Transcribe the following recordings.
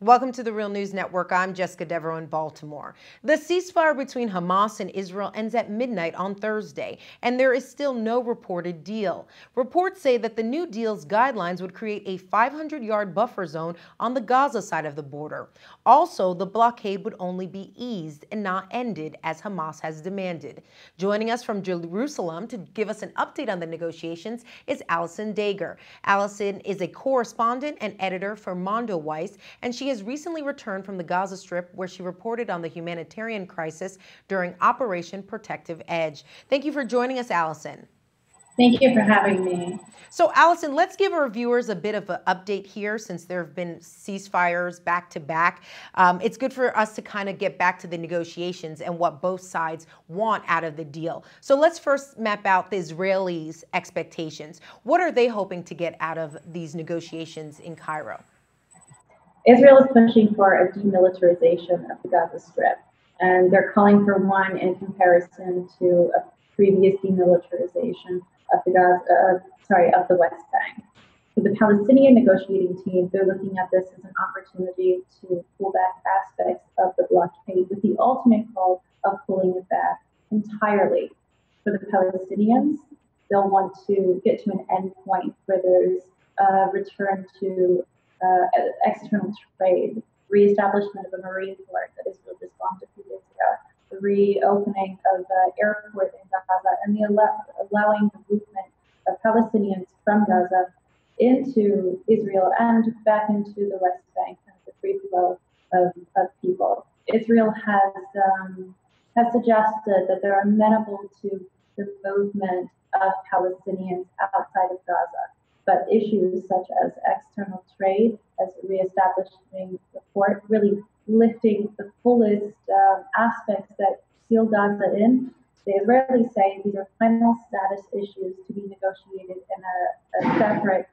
Welcome to the Real News Network. I'm Jessica Devereaux in Baltimore. The ceasefire between Hamas and Israel ends at midnight on Thursday, and there is still no reported deal. Reports say that the new deal's guidelines would create a 500-yard buffer zone on the Gaza side of the border. Also, the blockade would only be eased and not ended, as Hamas has demanded. Joining us from Jerusalem to give us an update on the negotiations is Allison Deger. Allison is a correspondent and editor for Mondoweiss, and she has recently returned from the Gaza Strip, where she reported on the humanitarian crisis during Operation Protective Edge. Thank you for joining us, Allison. Thank you for having me. So, Allison, let's give our viewers a bit of an update here, since there have been ceasefires back to back. It's good for us to kind of get back to the negotiations and what both sides want out of the deal. So let's first map out the Israelis' expectations. What are they hoping to get out of these negotiations in Cairo? Israel is pushing for a demilitarization of the Gaza Strip, and they're calling for one in comparison to a previous demilitarization of the West Bank. For the Palestinian negotiating team, they're looking at this as an opportunity to pull back aspects of the blockade, with the ultimate goal of pulling it back entirely. For the Palestinians, they'll want to get to an end point where there's a return to external trade, reestablishment of a marine port that Israel just bombed a few days ago, the reopening of airport in Gaza, and the allowing the movement of Palestinians from Gaza into Israel and back into the West Bank, and the free flow of people. Israel has suggested that they're amenable to the movement of Palestinians outside of Gaza. But issues such as external trade, as reestablishing the port, really lifting the fullest aspects that seal Gaza in, the Israelis say these are final status issues to be negotiated in a separate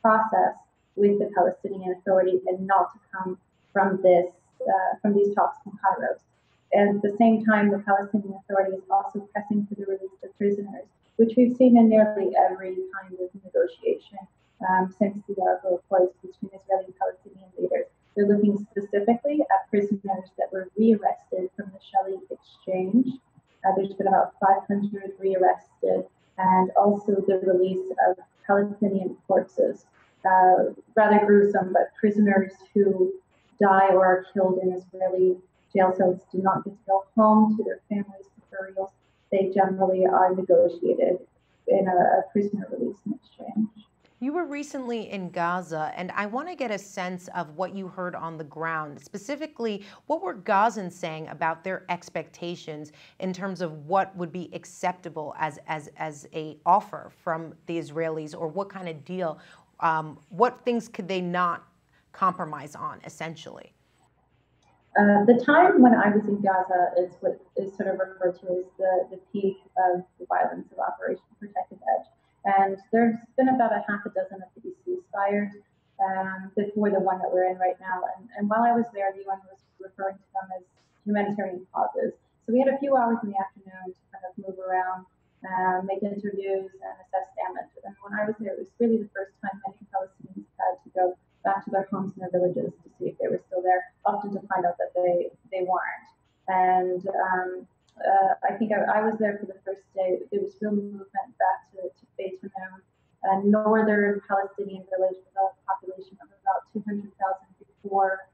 process with the Palestinian Authority, and not to come from these talks in Cairo. And at the same time, the Palestinian Authority is also pressing for the release of prisoners, which we've seen in nearly every kind of negotiation since the Oslo Accords between Israeli and Palestinian leaders. They're looking specifically at prisoners that were rearrested from the Shelley exchange. There's been about 500 rearrested, and also the release of Palestinian corpses. Rather gruesome, but prisoners who die or are killed in Israeli jail cells do not get to go home to their families for burials. They generally are negotiated in a prisoner release in exchange. You were recently in Gaza, and I want to get a sense of what you heard on the ground. Specifically, what were Gazans saying about their expectations in terms of what would be acceptable as a offer from the Israelis, or what kind of deal? What things could they not compromise on, essentially? The time when I was in Gaza is what is sort of referred to as the peak of the violence of Operation Protective Edge. And there's been about a half a dozen of these ceasefires before the one that we're in right now. And while I was there, the UN was referring to them as humanitarian pauses. So we had a few hours in the afternoon to kind of move around, make interviews, and assess damage. And when I was there, it was really the first time many Palestinians had to go back to their homes and their villages to see if they were still there, often to find out that they weren't. And I think I was there for the first day. There was real movement back to Beit Hanun, a northern Palestinian village with a population of about 200,000 before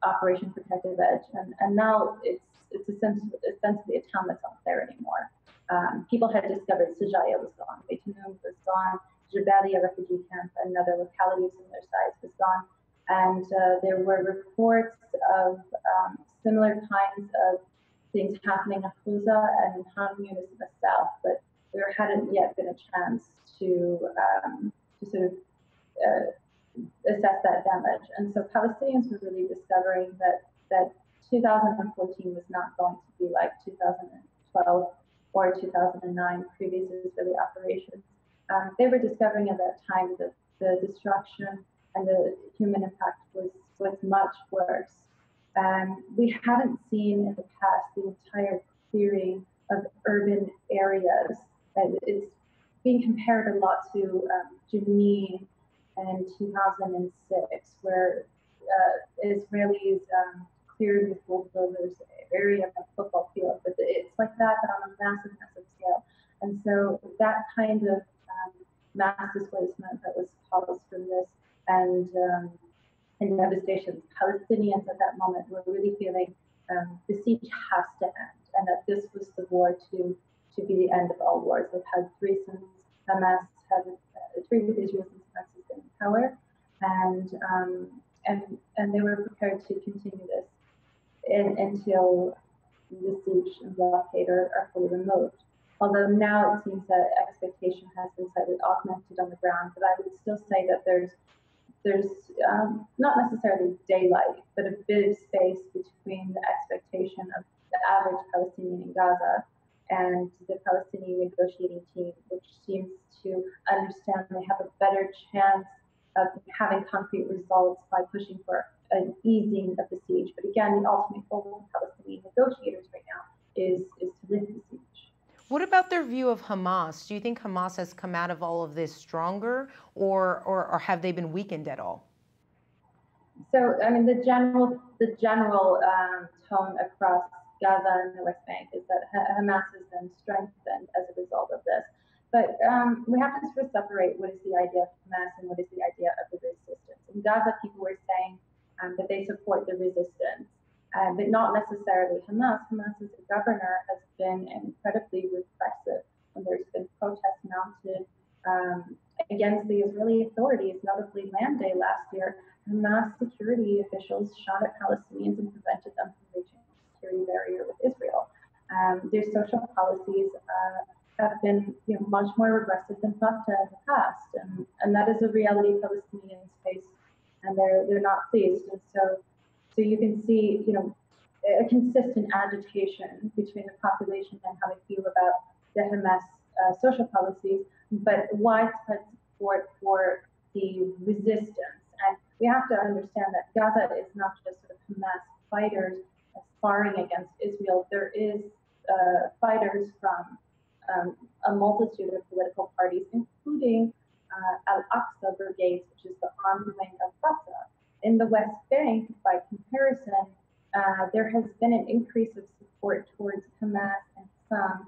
Operation Protective Edge. And now it's essentially a town that's not there anymore. People had discovered Sajaya was gone, Beit Hanun was gone, Jabalia refugee camp, another locality of similar size, was gone. And there were reports of similar kinds of things happening in Huza and in Han Yunis in the south, but there hadn't yet been a chance to sort of assess that damage. And so Palestinians were really discovering that 2014 was not going to be like 2012 or 2009, previous Israeli operations. They were discovering at that time that the destruction and the human impact was much worse. We haven't seen in the past the entire clearing of urban areas. It's being compared a lot to Jenin in 2006, where Israelis clearing with bulldozers an area of a football field, but it's like that, but on a massive, massive scale. And so that kind of mass displacement that was caused from this and devastation, Palestinians at that moment were really feeling the siege has to end, and that this was the war to be the end of all wars. They've had three since Hamas had three with Israel since Hamas has been in power, and they were prepared to continue this until the siege and blockade are fully removed. Although now it seems that expectation has been slightly augmented on the ground, but I would still say that there's not necessarily daylight, but a bit of space between the expectation of the average Palestinian in Gaza and the Palestinian negotiating team, which seems to understand they have a better chance of having concrete results by pushing for an easing of the siege. But again, the ultimate goal of Palestinian negotiators right now is to lift the siege. What about their view of Hamas? Do you think Hamas has come out of all of this stronger, or have they been weakened at all? So, I mean, the general tone across Gaza and the West Bank is that Hamas has been strengthened as a result of this. But we have to sort of separate what is the idea of Hamas and what is the idea of the resistance. In Gaza, people were saying that they support the resistance, but not necessarily Hamas. Hamas as a governor has been incredibly repressive when there's been protests mounted against the Israeli authorities, notably Land Day last year. Hamas security officials shot at Palestinians and prevented them from reaching the security barrier with Israel. Their social policies have been much more regressive than Fatah in the past, and that is a reality Palestinians face, and they're not pleased. And so you can see a consistent agitation between the population and how they feel about the Hamas social policies, but widespread support for the resistance. And we have to understand that Gaza is not just sort of Hamas fighters sparring against Israel. There is fighters from a multitude of political parties, including Al-Aqsa Brigades, which is the armed wing of Fatah. In the West Bank, by comparison, there has been an increase of support towards Hamas and some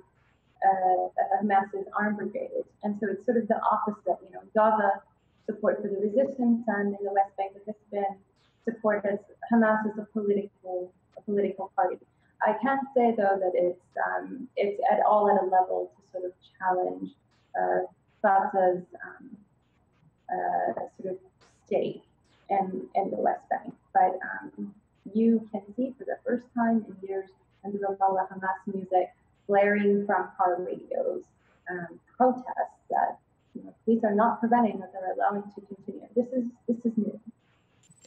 Hamas's armed brigades. And so it's sort of the opposite. Gaza, support for the resistance, and in the West Bank, there has been support as Hamas as a political party. I can't say though that it's at all at a level to sort of challenge Fatah's sort of state in the West Bank, but you can see for the first time in years under Ramallah Hamas music blaring from car radios, protests that police are not preventing, that they're allowing to continue. This is new.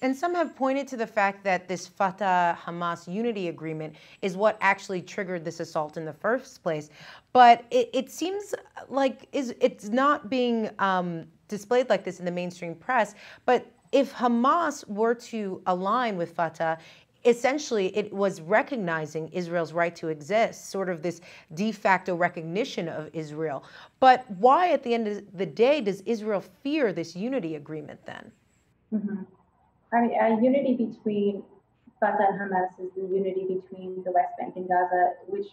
And some have pointed to the fact that this Fatah-Hamas unity agreement is what actually triggered this assault in the first place. But it seems like it's not being displayed like this in the mainstream press. But if Hamas were to align with Fatah, essentially it was recognizing Israel's right to exist, sort of this de facto recognition of Israel. But why, at the end of the day, does Israel fear this unity agreement then? Mm-hmm. I mean, unity between Fatah and Hamas is the unity between the West Bank and Gaza, which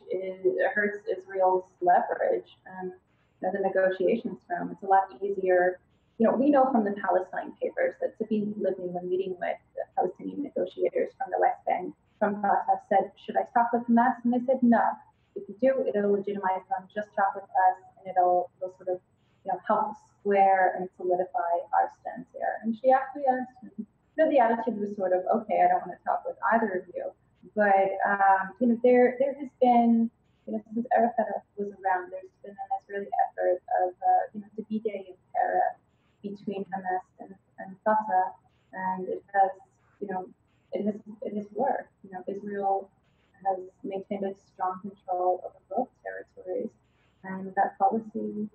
hurts Israel's leverage and the negotiations from. It's a lot easier. We know from the Palestine papers that Safi Livni, when meeting with the Palestinian negotiators from the West Bank, from Fatah, said, "Should I talk with Hamas?" And they said, "No. If you do, it'll legitimize them. Just talk with us, and it'll sort of help square and solidify our stance here." And she acquiesced. And, the attitude was sort of, "Okay, I don't want to talk with either of you." But there has been, since Arafat was around, there's been an Israeli effort of the B-Day in Paris between Hamas and Fatah, and it has worked. Israel has maintained a strong control over both territories, and that policy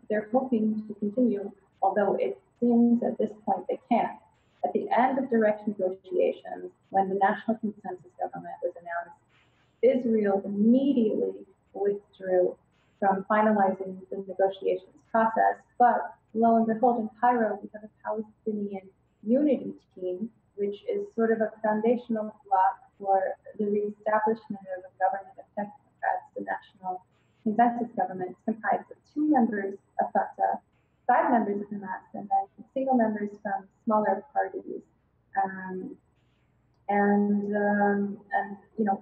they're hoping to continue, although it seems at this point they can't. At the end of direct negotiations, when the National Consensus Government was announced, Israel immediately withdrew from finalizing the negotiations process, but lo and behold, in Cairo, we have a Palestinian unity team which is sort of a foundational block for the reestablishment of a government of technocrats, the National Consensus Government. It's comprised of 2 members of Fatah, 5 members of Hamas, and then single members from smaller parties.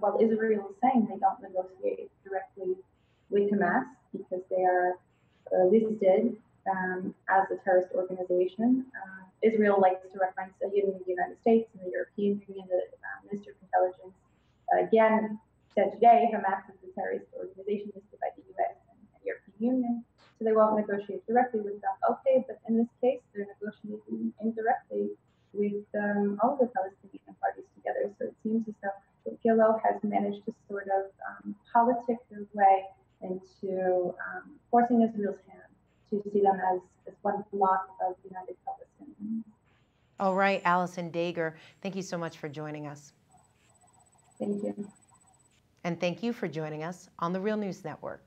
While Israel is saying they don't negotiate directly with Hamas because they are listed as a terrorist organization, Israel likes to reference the United States and the European Union. The Minister of Intelligence again said today Hamas is a terrorist organization listed by the U.S. and the European Union, so they won't negotiate directly with them. Okay, but in this case, they're negotiating indirectly with all of the Palestinian parties together. So it seems as though the PLO has managed to sort of politic their way into forcing Israel's hand to see them as one block of united Palestinians. All right, Allison Deger, thank you so much for joining us. Thank you. And thank you for joining us on the Real News Network.